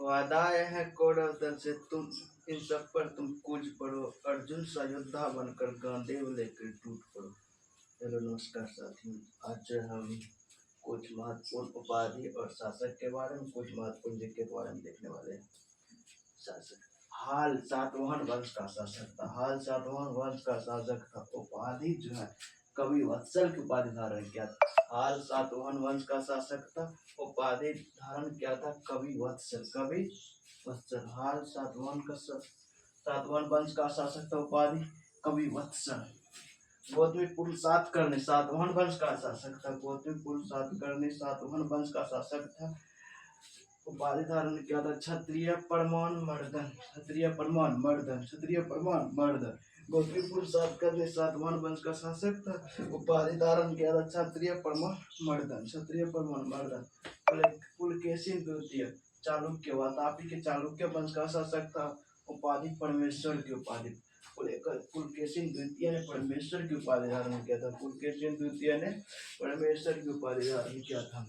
वादा है कौरव से तुम इन सब पर तुम कूच पड़ो, अर्जुन सा योद्धा बनकर गांडीव लेकर टूट पड़ो। हेलो नमस्कार साथियों, आज हम कुछ महत्वपूर्ण उपाधि और शासक के बारे में, कुछ महत्वपूर्ण जिले के बारे में देखने वाले हैं। शासक हाल सातवाहन वंश का शासक था। हाल सातवाहन वंश का शासक था। उपाधि जो है कवि वत्सल की उपाधि धारण किया था। हाल सातवाहन वंश का शासक था। उपाधि धारण किया था कवि वत्सल। कवि वत्सल हाल सातवाहन वंश का शासक था। उपाधि कवि वत्सल। गौतमी पुत्र सातकर्णी सातवाहन वंश का शासक था। गौतमी पुत्र सातकर्णी सातवाहन वंश का शासक था। उपाधि धारण किया था क्षत्रिय परमान मर्दन। क्षत्रिय परमान मर्दन। क्षत्रिय परमान मर्दन। गौतमीपुर सातकर्णी सातवाहन वंश का शासक था। उपाधि धारण किया था क्षत्रिय परमान मर्दन। क्षत्रिय परमान मर्दन। पुलकेशिन द्वितीय चालुक्य वातापी के चालुक्य वंश का शासक था। उपाधि परमेश्वर की उपाधि। पुलकेशिन द्वितीय ने परमेश्वर की उपाधि धारण किया था। पुलकेशिन द्वितीय ने परमेश्वर की उपाधि धारण किया था।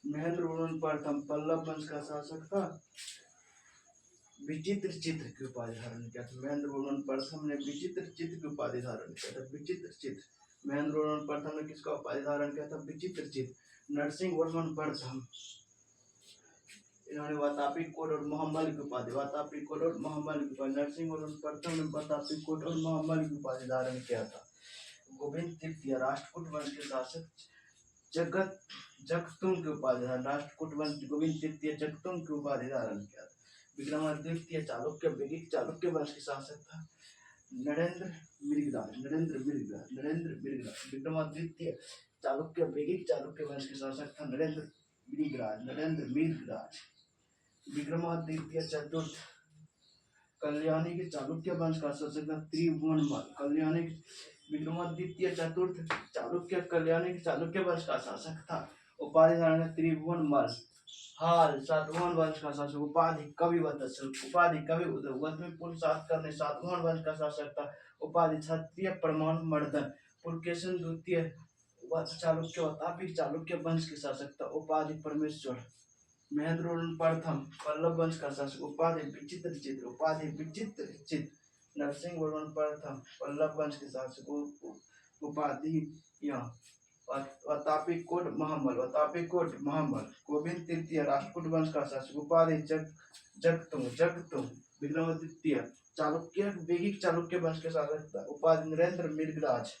महेंद्र वर्मन प्रथम पल्लव वंश का शासक था। विचित्र चित्र की उपाधि धारण किया था। महेंद्र वर्मन प्रथम ने विचित्र चित्र की उपाधि धारण किया था। विचित्र चित्र महेंद्र वर्मन प्रथम ने किसका उपाधि धारण किया था? विचित्र चित्र। नरसिंह वर्मन प्रथम इन्होंने वातापी कोट और महामल की उपाधि वातापी कोट और महामल की उपाधि नरसिंह वर्मन प्रथम ने वातापी कोट और महामल की उपाधि धारण किया था। गोविंद तृतीय राष्ट्रकूट वंश के शासक जगतुंग की उपाधि धारण राष्ट्रकूट वंश गोविंद तृतीय जगतुंग की उपाधि धारण किया था। विक्रमादित्य चालुक्य वैदिक चालुक्य वंश के शासक था। नरेंद्र मृगराज विक्रमादित्य चालुक्य वैदिक चालुक्य वंश के शासक था। नरेंद्र मृगराज विक्रमादित्य चतुर्थ कल्याणी के चालुक्य वंश का शासक था। त्रिभुवनमल कल्याणी विक्रमादित्य चतुर्थ चालुक्य कल्याणी के चालुक्य वंश का शासक था। उपाधि धारण त्रिभुवनमल। हाल सातवाहन वंश का शासक। उपाधि कवि वत्सल। उपाधि कवि गौतमीपुत्र सातकर्णी सातवाहन वंश का शासक था। उपाधि क्षत्रिय परमान मर्दन। पुलकेशिन द्वितीय चालुक्य वातापी चालुक्य वंश के शासक था। उपाधि परमेश्वर। महेंद्र वर्मन प्रथम पल्लव वंश का शासक। उपाधि विचित्र चित्र। उपाधि विचित्र चित्र नरसिंह वर्मन प्रथम पल्लव वंश के शासक। उपाधि वातापी कोट महामल। गोविंद तृतीय राष्ट्रकूट वंश का शासक। उपाधि जगतुंग विक्रमादित्य चालुक्य वैदिक चालुक्य वंश के शासक था। उपाधि नरेंद्र मृगराज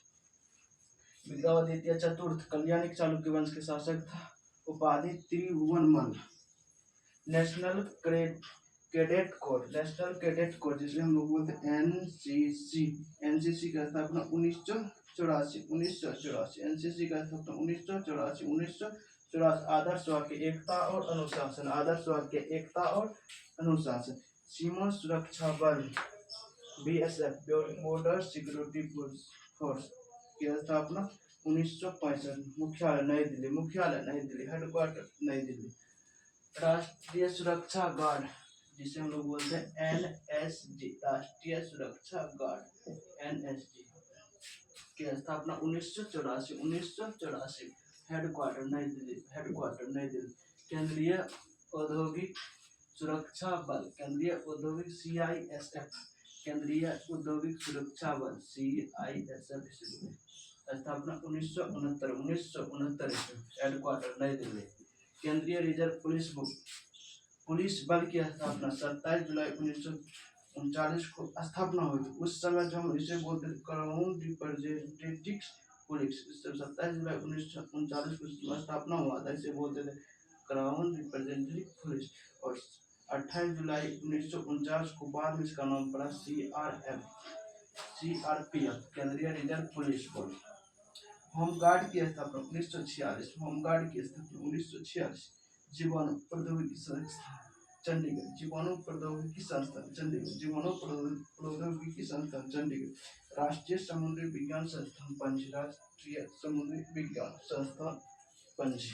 विक्रमादित्य चतुर्थ कल्याणी चालुक्य वंश के शासक था। उपाधि त्रिभुवनमल। नेशनल कैडेट कोर जिसे हम लोग बोलते हैं एनसीसी का स्थापना 1984 एनसीसी का स्थापना 1984 आदर्श वाक्य एकता और अनुशासन सीमा सुरक्षा बल बीएसएफ बॉर्डर सिक्योरिटी फोर्स की स्थापना 1965 मुख्यालय नई दिल्ली हेडक्वार्टर नई दिल्ली। राष्ट्रीय सुरक्षा गार्ड जिसे हम लोग बोलते हैं एनएसजी राष्ट्रीय सुरक्षा गार्ड एनएसजी की स्थापना 1984 हेडक्वार्टर नई दिल्ली। केंद्रीय औद्योगिक सुरक्षा बल केंद्रीय औद्योगिक सीआईएसएफ केंद्रीय औद्योगिक सुरक्षा बल सीआईएसएफ स्थापना 1969 हेडक्वार्टर नई दिल्ली। केंद्रीय रिजर्व पुलिस बल की स्थापना 27 जुलाई 1939 को स्थापना हुई थी। उस समय जो हम इसे बोलते थे क्राउन रिप्रेजेंटेटिव पुलिस 27 जुलाई 1939 को स्थापना हुआ था, इसे बोलते थे क्राउन रिप्रेजेंटेटिव पुलिस। और 28 जुलाई 1949 को बाद में इसका नाम पड़ा सीआरपीएफ केंद्रीय रिजर्व पुलिस बल। होमगार्ड की स्थापना 1946 जीवाणु प्रौद्योगिकी संस्थान चंडीगढ़। राष्ट्रीय समुद्री विज्ञान संस्थान पणजी